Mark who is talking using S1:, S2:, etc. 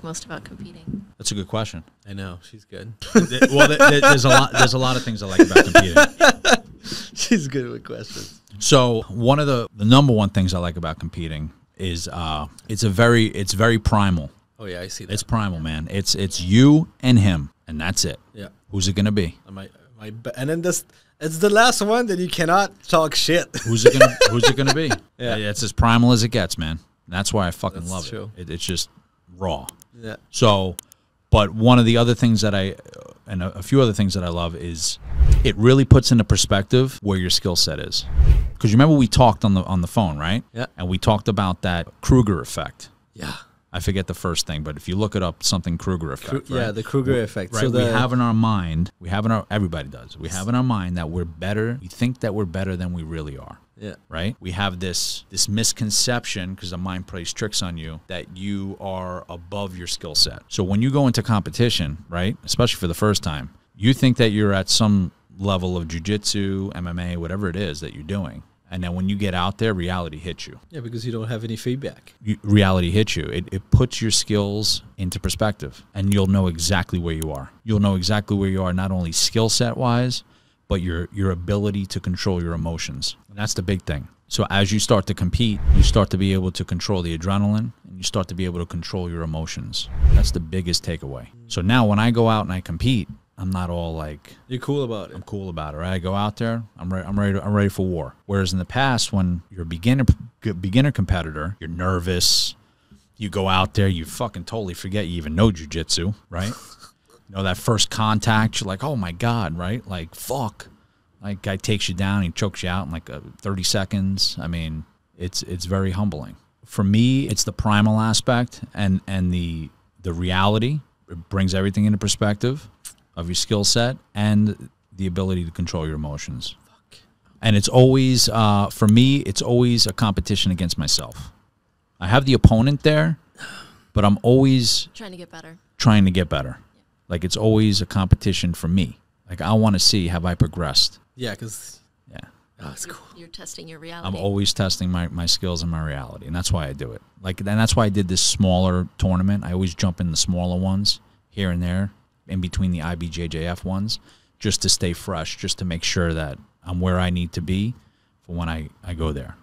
S1: most about competing?
S2: That's a good question.
S3: I know, she's good.
S2: Well, there's a lot of things I like about competing.
S3: She's good with questions.
S2: So one of the number one things I like about competing is it's very primal.
S3: Oh yeah, I see that.
S2: It's primal, man. It's you and him, and that's it.
S3: Yeah.
S2: Who's it gonna be?
S3: And then it's the last one that you cannot talk shit.
S2: Who's it gonna be? Yeah, it's as primal as it gets, man. And that's why I fucking love it. It's just raw.
S3: Yeah.
S2: So, but one of the other things that and a few other things that I love is it really puts into perspective where your skill set is. Because you remember we talked on the phone, right?
S3: Yeah.
S2: And we talked about that Kruger effect.
S3: Yeah.
S2: I forget the first thing, but if you look it up, something Kruger effect.
S3: Yeah, the Kruger effect.
S2: Right, so we have in our mind, everybody does. We have in our mind that we're better. We think that we're better than we really are.
S3: Yeah.
S2: Right? We have this misconception, because the mind plays tricks on you, that you are above your skill set. So when you go into competition, right, especially for the first time, you think that you're at some level of jiu-jitsu, MMA, whatever it is that you're doing. And then when you get out there, reality hits you.
S3: Yeah, because you don't have any feedback.
S2: Reality hits you. It puts your skills into perspective, and you'll know exactly where you are. You'll know exactly where you are, not only skill set wise, but your ability to control your emotions. And that's the big thing. So as you start to compete, you start to be able to control the adrenaline, and you start to be able to control your emotions. That's the biggest takeaway. So now when I go out and I compete, I'm not all like,
S3: you're cool about it.
S2: I'm cool about it, right? I go out there, I'm ready for war. Whereas in the past, when you're a beginner competitor, you're nervous. You go out there, you fucking totally forget you even know jiu-jitsu, right? You know, that first contact, you're like, oh my God, right? Like, fuck. Like, guy takes you down, he chokes you out in like 30 seconds. I mean, it's very humbling. For me, it's the primal aspect and the reality. It brings everything into perspective of your skill set and the ability to control your emotions. Fuck. And it's always, for me, it's always a competition against myself. I have the opponent there, but I'm always
S1: trying to get better.
S2: Yeah. Like, it's always a competition for me. Like, I want to see, have I progressed?
S3: Yeah, because...
S2: Yeah.
S3: Oh, that's cool.
S1: You're testing your reality.
S2: I'm always testing my skills and my reality, and that's why I do it. Like, and that's why I did this smaller tournament. I always jump in the smaller ones here and there, in between the IBJJF ones, just to stay fresh, just to make sure that I'm where I need to be for when I go there.